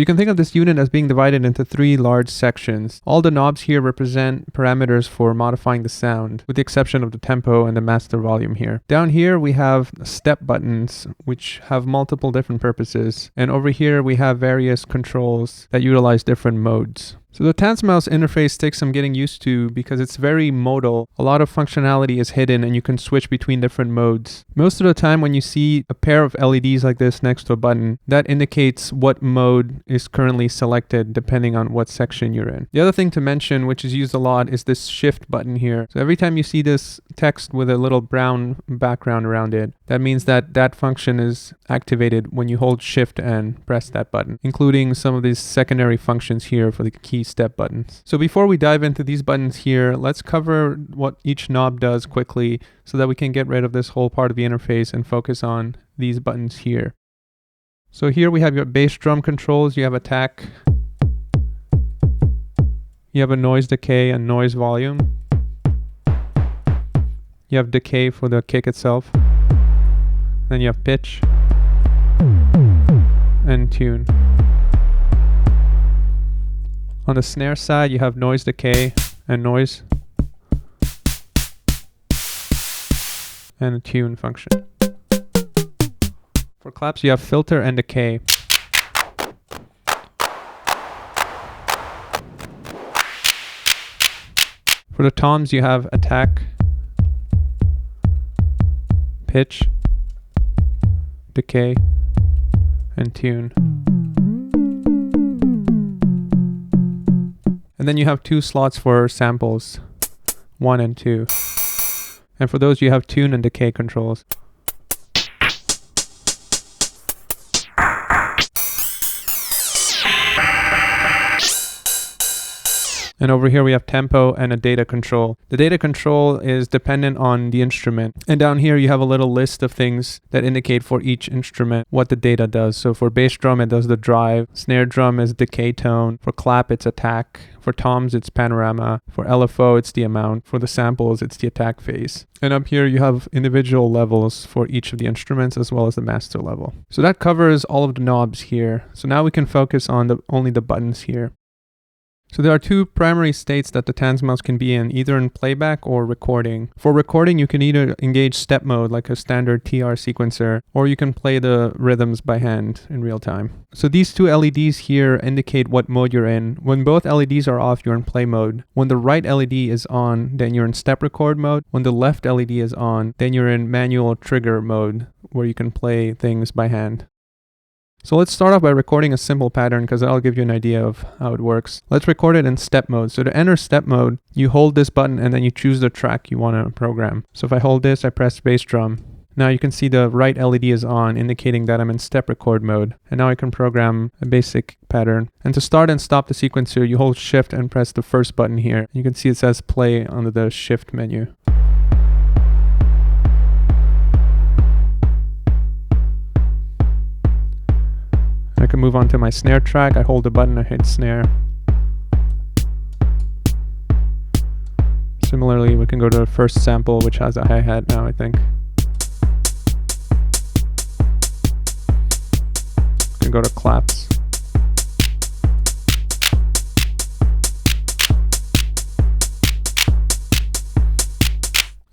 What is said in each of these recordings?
So you can think of this unit as being divided into 3 large sections. All the knobs here represent parameters for modifying the sound, with the exception of the tempo and the master volume here. Down here we have step buttons, which have multiple different purposes. And over here we have various controls that utilize different modes. So the Tanzmaus interface takes some getting used to because it's very modal. A lot of functionality is hidden and you can switch between different modes. Most of the time when you see a pair of LEDs like this next to a button, that indicates what mode is currently selected depending on what section you're in. The other thing to mention, which is used a lot, is this shift button here. So every time you see this text with a little brown background around it, that means that that function is activated when you hold shift and press that button, including some of these secondary functions here for the key step buttons. So before we dive into these buttons here, let's cover what each knob does quickly so that we can get rid of this whole part of the interface and focus on these buttons here. So here we have your bass drum controls. You have attack, you have a noise decay and noise volume, you have decay for the kick itself, then you have pitch and tune. On the snare side, you have noise decay and noise, and a tune function. For claps, you have filter and decay. For the toms, you have attack, pitch, decay, and tune. And then you have 2 slots for samples, 1 and 2. And for those you have tune and decay controls. And over here we have tempo and a data control. The data control is dependent on the instrument. And down here you have a little list of things that indicate for each instrument what the data does. So for bass drum it does the drive, snare drum is decay tone, for clap it's attack, for toms it's panorama, for LFO it's the amount, for the samples it's the attack phase. And up here you have individual levels for each of the instruments as well as the master level. So that covers all of the knobs here. So now we can focus on only the buttons here. So there are 2 primary states that the Tanzmaus can be in, either in playback or recording. For recording, you can either engage step mode like a standard TR sequencer, or you can play the rhythms by hand in real time. So these 2 LEDs here indicate what mode you're in. When both LEDs are off, you're in play mode. When the right LED is on, then you're in step record mode. When the left LED is on, then you're in manual trigger mode, where you can play things by hand. So let's start off by recording a simple pattern because that'll give you an idea of how it works. Let's record it in step mode. So to enter step mode, you hold this button and then you choose the track you want to program. So if I hold this, I press bass drum. Now you can see the right LED is on, indicating that I'm in step record mode. And now I can program a basic pattern. And to start and stop the sequencer, you hold shift and press the first button here. You can see it says play under the shift menu. I can move on to my snare track. I hold the button, I hit snare. Similarly, we can go to the first sample, which has a hi-hat now, I think. We can go to claps.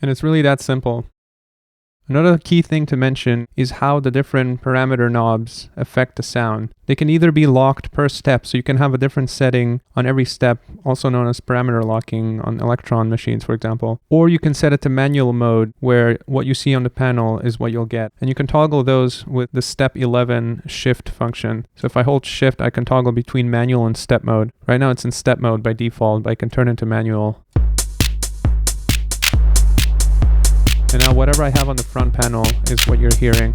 And it's really that simple. Another key thing to mention is how the different parameter knobs affect the sound. They can either be locked per step, so you can have a different setting on every step, also known as parameter locking on Electron machines, for example. Or you can set it to manual mode, where what you see on the panel is what you'll get. And you can toggle those with the step 11 shift function. So if I hold shift, I can toggle between manual and step mode. Right now it's in step mode by default, but I can turn it to manual. And now whatever I have on the front panel is what you're hearing.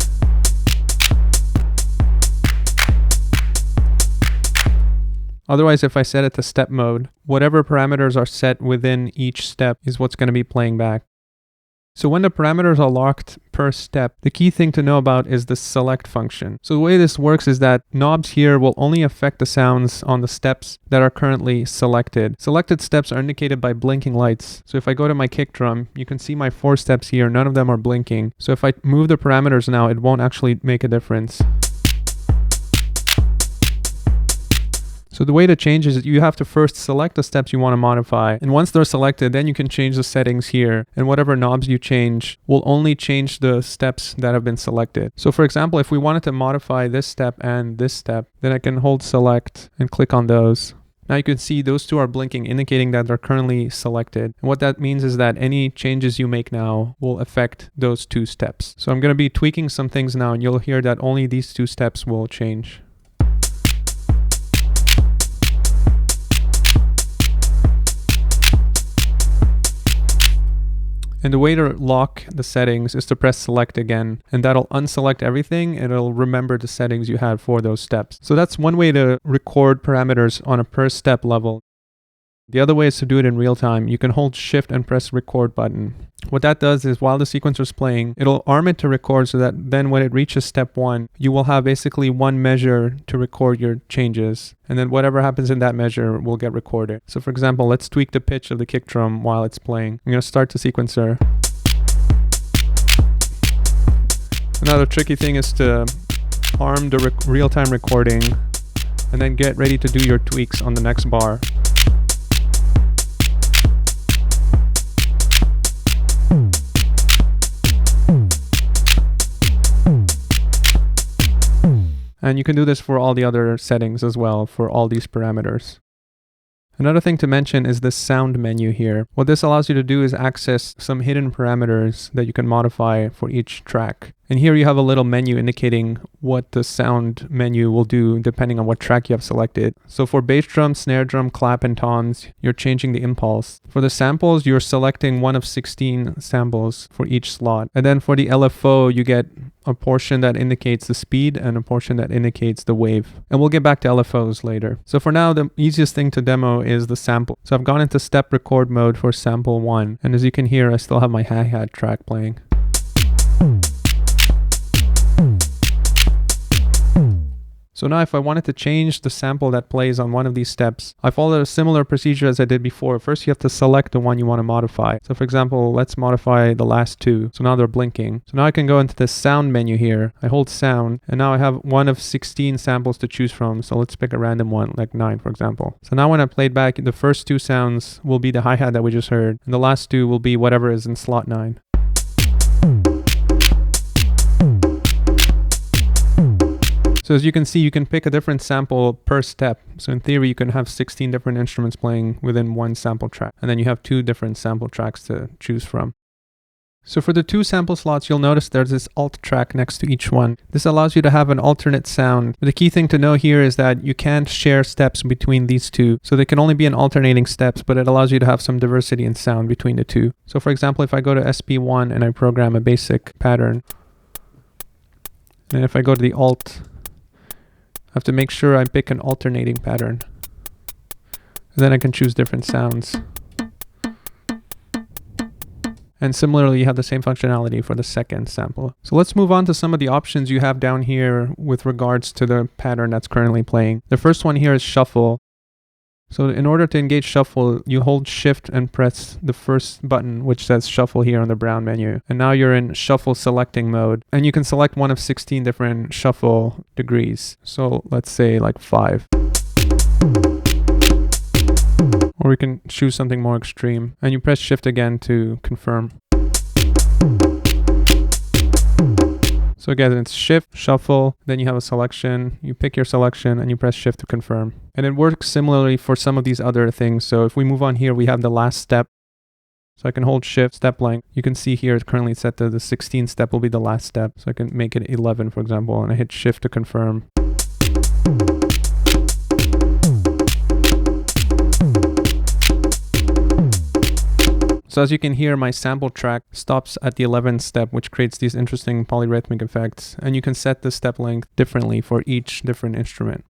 Otherwise, if I set it to step mode, whatever parameters are set within each step is what's going to be playing back. So when the parameters are locked per step, the key thing to know about is the select function. So the way this works is that knobs here will only affect the sounds on the steps that are currently selected. Selected steps are indicated by blinking lights. So if I go to my kick drum, you can see my 4 steps here, none of them are blinking. So if I move the parameters now, it won't actually make a difference. So the way to change is you have to first select the steps you want to modify. And once they're selected, then you can change the settings here. And whatever knobs you change will only change the steps that have been selected. So for example, if we wanted to modify this step and this step, then I can hold select and click on those. Now you can see those two are blinking, indicating that they're currently selected. And what that means is that any changes you make now will affect those two steps. So I'm going to be tweaking some things now, and you'll hear that only these two steps will change. And the way to lock the settings is to press select again, and that'll unselect everything and it'll remember the settings you had for those steps. So that's one way to record parameters on a per step level. The other way is to do it in real time. You can hold shift and press record button. What that does is while the sequencer is playing, it'll arm it to record so that then when it reaches step 1, you will have basically one measure to record your changes. And then whatever happens in that measure will get recorded. So for example, let's tweak the pitch of the kick drum while it's playing. I'm going to start the sequencer. Another tricky thing is to arm the real-time recording and then get ready to do your tweaks on the next bar. And you can do this for all the other settings as well, for all these parameters. Another thing to mention is the sound menu here. What this allows you to do is access some hidden parameters that you can modify for each track. And here you have a little menu indicating what the sound menu will do depending on what track you have selected. So for bass drum, snare drum, clap, and toms, you're changing the impulse. For the samples, you're selecting one of 16 samples for each slot. And then for the LFO, you get a portion that indicates the speed and a portion that indicates the wave. And we'll get back to LFOs later. So for now, the easiest thing to demo is the sample. So I've gone into step record mode for sample 1. And as you can hear, I still have my hi-hat track playing. So now if I wanted to change the sample that plays on one of these steps, I followed a similar procedure as I did before. First, you have to select the one you want to modify. So for example, let's modify the last two. So now they're blinking. So now I can go into the sound menu here. I hold sound, and now I have one of 16 samples to choose from. So let's pick a random one, like 9, for example. So now when I played back, the first 2 sounds will be the hi-hat that we just heard, and the last 2 will be whatever is in slot 9. So as you can see, you can pick a different sample per step. So in theory, you can have 16 different instruments playing within one sample track. And then you have 2 different sample tracks to choose from. So for the 2 sample slots, you'll notice there's this alt track next to each one. This allows you to have an alternate sound. But the key thing to know here is that you can't share steps between these 2. So they can only be in alternating steps, but it allows you to have some diversity in sound between the 2. So for example, if I go to SP1 and I program a basic pattern, and if I go to the alt, I have to make sure I pick an alternating pattern. And then I can choose different sounds. And similarly, you have the same functionality for the second sample. So let's move on to some of the options you have down here with regards to the pattern that's currently playing. The first one here is shuffle. So in order to engage shuffle, you hold shift and press the first button, which says shuffle here on the brown menu. And now you're in shuffle selecting mode. And you can select one of 16 different shuffle degrees. So let's say like 5. Or we can choose something more extreme. And you press shift again to confirm. So again, it's shift, shuffle, then you have a selection, you pick your selection and you press shift to confirm. And it works similarly for some of these other things. So if we move on here, we have the last step. So I can hold shift, step length. You can see here, it's currently set to the 16th step will be the last step. So I can make it 11, for example, and I hit shift to confirm. So as you can hear, my sample track stops at the 11th step, which creates these interesting polyrhythmic effects. And you can set the step length differently for each different instrument.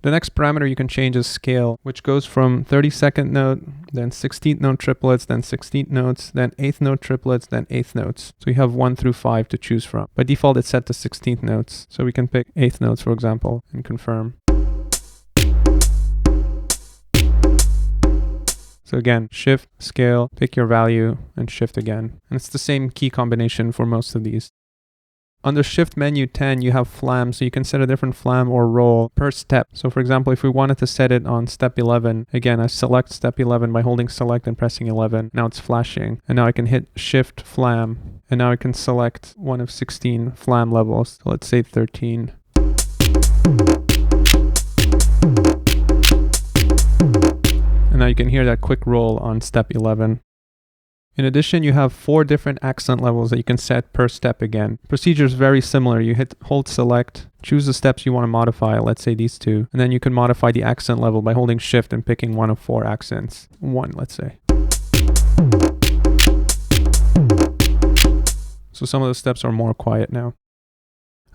The next parameter you can change is scale, which goes from 32nd note, then 16th note triplets, then 16th notes, then 8th note triplets, then 8th notes. So you have 1 through 5 to choose from. By default, it's set to 16th notes. So we can pick 8th notes, for example, and confirm. So again, shift, scale, pick your value, and shift again. And it's the same key combination for most of these. Under Shift menu 10, you have Flam, so you can set a different Flam or roll per step. So for example, if we wanted to set it on step 11, again, I select step 11 by holding select and pressing 11. Now it's flashing. And now I can hit Shift Flam. And now I can select one of 16 Flam levels. So let's say 13. And now you can hear that quick roll on step 11. In addition, you have 4 different accent levels that you can set per step again. Procedure is very similar. You hold select, choose the steps you want to modify, let's say these 2, and then you can modify the accent level by holding shift and picking one of 4 accents. 1, let's say. So some of the steps are more quiet now.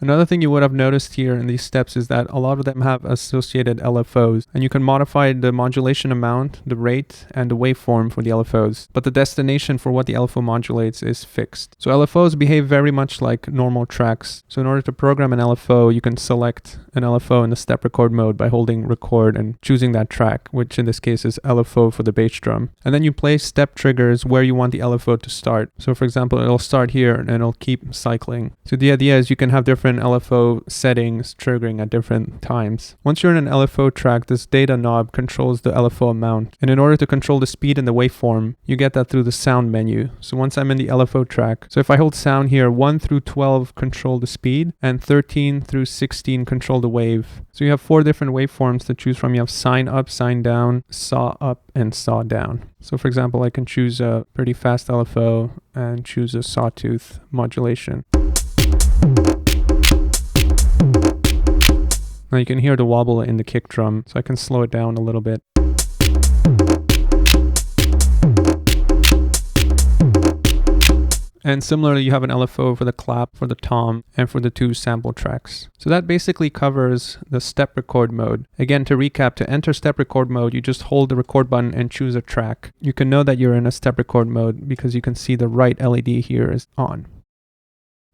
Another thing you would have noticed here in these steps is that a lot of them have associated LFOs, and you can modify the modulation amount, the rate, and the waveform for the LFOs. But the destination for what the LFO modulates is fixed. So LFOs behave very much like normal tracks. So in order to program an LFO, you can select an LFO in the step record mode by holding record and choosing that track, which in this case is LFO for the bass drum. And then you place step triggers where you want the LFO to start. So for example, it'll start here and it'll keep cycling. So the idea is you can have different LFO settings triggering at different times. Once you're in an LFO track, this data knob controls the LFO amount. And in order to control the speed and the waveform, you get that through the sound menu. So once I'm in the LFO track, so if I hold sound here, 1 through 12 control the speed and 13 through 16 control the wave. So you have 4 different waveforms to choose from. You have sine up, sine down, saw up, and saw down. So for example, I can choose a pretty fast LFO and choose a sawtooth modulation. Now you can hear the wobble in the kick drum, so I can slow it down a little bit. And similarly, you have an LFO for the clap, for the tom, and for the 2 sample tracks. So that basically covers the step record mode. Again, to recap, to enter step record mode, you just hold the record button and choose a track. You can know that you're in a step record mode because you can see the right LED here is on.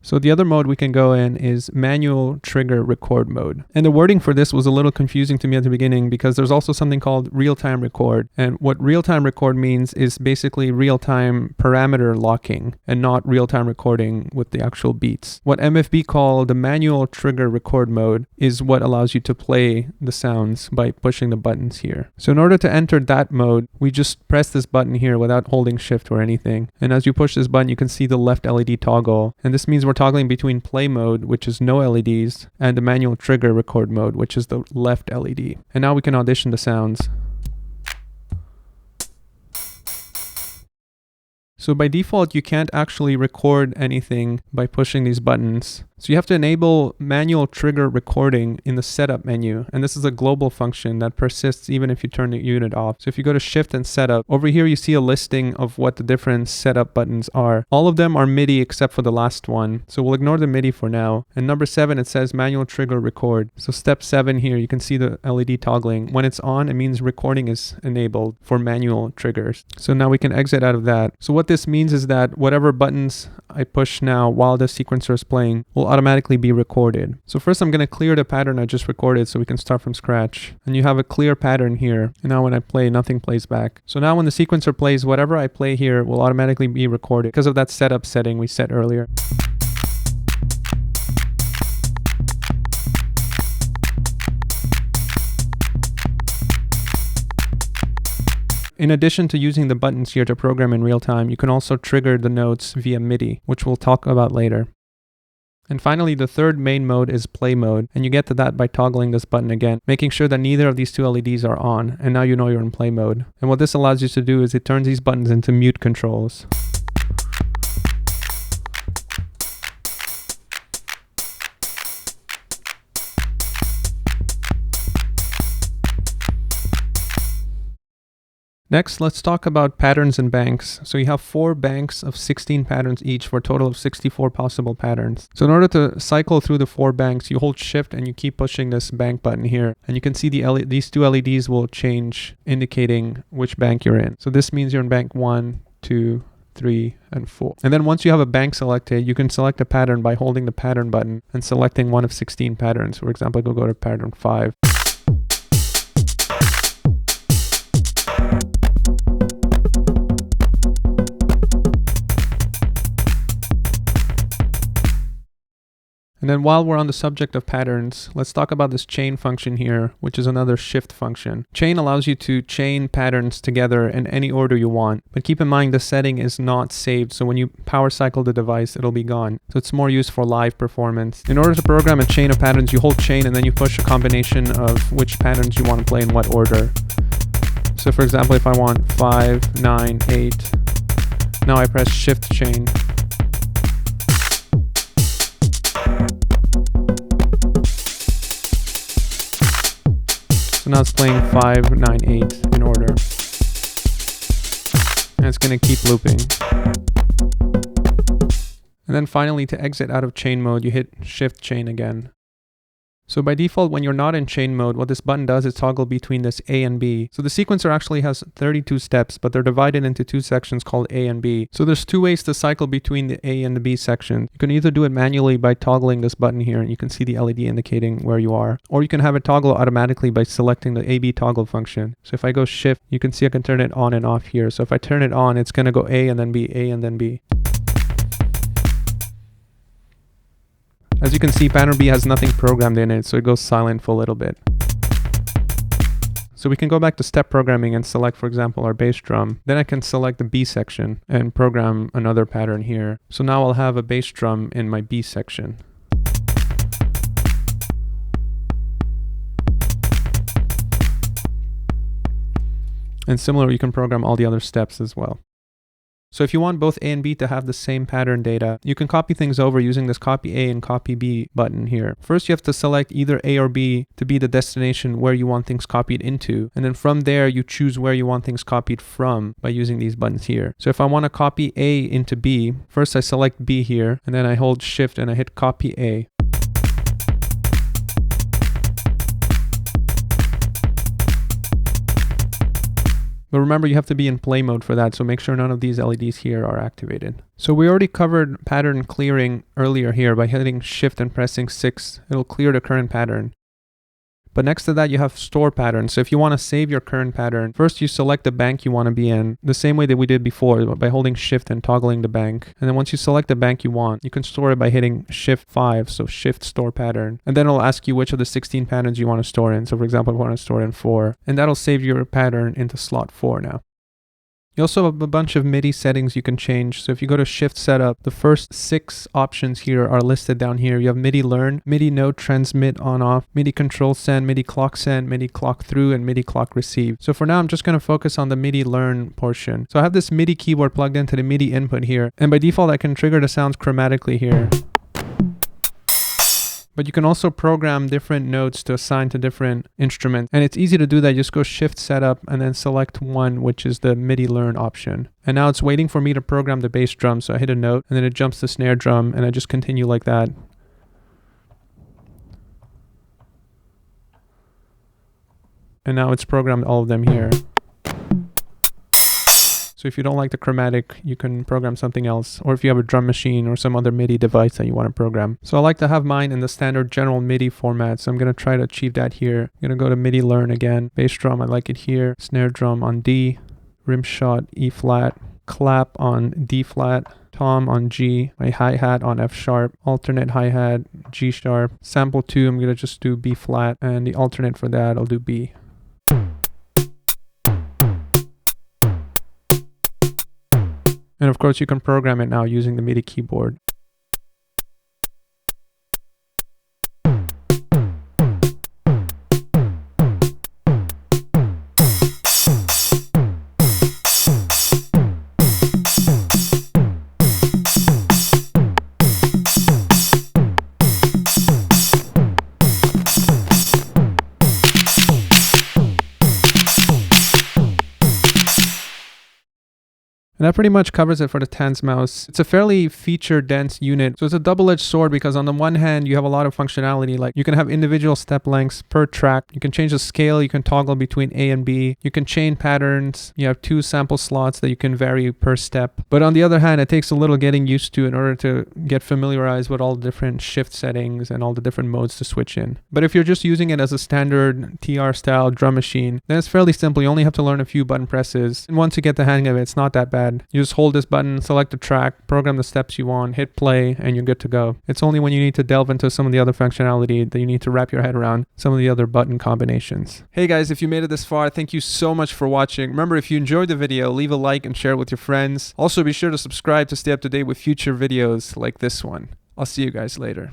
So the other mode we can go in is manual trigger record mode. And the wording for this was a little confusing to me at the beginning because there's also something called real-time record. And what real-time record means is basically real-time parameter locking and not real-time recording with the actual beats. What MFB call the manual trigger record mode is what allows you to play the sounds by pushing the buttons here. So in order to enter that mode, we just press this button here without holding shift or anything. And as you push this button, you can see the left LED toggle. And this means we're toggling between play mode, which is no LEDs, and the manual trigger record mode, which is the left LED. And now we can audition the sounds. So by default, you can't actually record anything by pushing these buttons. So you have to enable manual trigger recording in the setup menu. And this is a global function that persists even if you turn the unit off. So if you go to shift and setup, over here you see a listing of what the different setup buttons are. All of them are MIDI except for the last one. So we'll ignore the MIDI for now. And number 7, it says manual trigger record. So step 7 here, you can see the LED toggling. When it's on, it means recording is enabled for manual triggers. So now we can exit out of that. So what this means is that whatever buttons I push now while the sequencer is playing will automatically be recorded. So first I'm going to clear the pattern I just recorded so we can start from scratch. And you have a clear pattern here. And now when I play, nothing plays back. So now when the sequencer plays, whatever I play here will automatically be recorded because of that setup setting we set earlier. In addition to using the buttons here to program in real time, you can also trigger the notes via MIDI, which we'll talk about later. And finally, the third main mode is play mode, and you get to that by toggling this button again, making sure that neither of these 2 LEDs are on, and now you know you're in play mode. And what this allows you to do is it turns these buttons into mute controls. Next, let's talk about patterns and banks. So you have 4 banks of 16 patterns each for a total of 64 possible patterns. So in order to cycle through the 4 banks, you hold shift and you keep pushing this bank button here. And you can see these 2 LEDs will change, indicating which bank you're in. So this means you're in bank 1, 2, 3, and 4. And then once you have a bank selected, you can select a pattern by holding the pattern button and selecting one of 16 patterns. For example, go to pattern 5. And then while we're on the subject of patterns, let's talk about this chain function here, which is another shift function. Chain allows you to chain patterns together in any order you want, but keep in mind the setting is not saved, so when you power cycle the device, it'll be gone. So it's more used for live performance. In order to program a chain of patterns, you hold chain and then you push a combination of which patterns you want to play in what order. So for example, if I want 5, 9, 8, now I press shift chain. So now it's playing 5, 9, 8 in order. And it's going to keep looping. And then finally, to exit out of chain mode, you hit shift chain again. So by default, when you're not in chain mode, what this button does is toggle between this A and B. So the sequencer actually has 32 steps, but they're divided into two sections called A and B. So there's two ways to cycle between the A and the B section. You can either do it manually by toggling this button here, and you can see the LED indicating where you are. Or you can have it toggle automatically by selecting the A-B toggle function. So if I go shift, you can see I can turn it on and off here. So if I turn it on, it's going to go A and then B, A and then B. As you can see, pattern B has nothing programmed in it, so it goes silent for a little bit. So we can go back to step programming and select, for example, our bass drum. Then I can select the B section and program another pattern here. So now I'll have a bass drum in my B section. And similar, you can program all the other steps as well. So if you want both A and B to have the same pattern data, you can copy things over using this copy A and copy B button here. First, you have to select either A or B to be the destination where you want things copied into. And then from there, you choose where you want things copied from by using these buttons here. So if I want to copy A into B, first I select B here, and then I hold shift and I hit copy A. But remember, you have to be in play mode for that, so make sure none of these LEDs here are activated. So we already covered pattern clearing earlier here by hitting shift and pressing 6. It'll clear the current pattern. But next to that, you have store patterns. So if you want to save your current pattern, first you select the bank you want to be in, the same way that we did before by holding shift and toggling the bank. And then once you select the bank you want, you can store it by hitting shift 5, so shift store pattern. And then it'll ask you which of the 16 patterns you want to store in. So for example, I want to store in 4, and that'll save your pattern into slot 4 now. You also have a bunch of MIDI settings you can change. So if you go to Shift Setup, the first 6 options here are listed down here. You have MIDI Learn, MIDI Note Transmit On Off, MIDI Control Send, MIDI Clock Send, MIDI Clock Through, and MIDI Clock Receive. So for now, I'm just going to focus on the MIDI Learn portion. So I have this MIDI keyboard plugged into the MIDI input here. And by default, I can trigger the sounds chromatically here. But you can also program different notes to assign to different instruments. And it's easy to do that. Just go Shift Setup and then select one, which is the MIDI Learn option. And now it's waiting for me to program the bass drum. So I hit a note and then it jumps the snare drum and I just continue like that. And now it's programmed all of them here. So if you don't like the chromatic, you can program something else. Or if you have a drum machine or some other MIDI device that you want to program. So I like to have mine in the standard general MIDI format. So I'm going to try to achieve that here. I'm going to go to MIDI Learn again. Bass drum, I like it here. Snare drum on D. Rim shot, E flat. Clap on D flat. Tom on G. My hi-hat on F sharp. Alternate hi-hat, G sharp. Sample 2, I'm going to just do B flat. And the alternate for that, I'll do B. And of course, you can program it now using the MIDI keyboard. And that pretty much covers it for the Tanzmaus. It's a fairly feature-dense unit. So it's a double-edged sword because on the one hand, you have a lot of functionality. Like you can have individual step lengths per track. You can change the scale. You can toggle between A and B. You can chain patterns. You have 2 sample slots that you can vary per step. But on the other hand, it takes a little getting used to in order to get familiarized with all the different shift settings and all the different modes to switch in. But if you're just using it as a standard TR-style drum machine, then it's fairly simple. You only have to learn a few button presses. And once you get the hang of it, it's not that bad. pad. You just hold this button, select a track, program the steps you want, hit play, and you're good to go. It's only when you need to delve into some of the other functionality that you need to wrap your head around some of the other button combinations. Hey guys, if you made it this far, thank you so much for watching. Remember, if you enjoyed the video, leave a like and share it with your friends. Also, be sure to subscribe to stay up to date with future videos like this one. I'll see you guys later.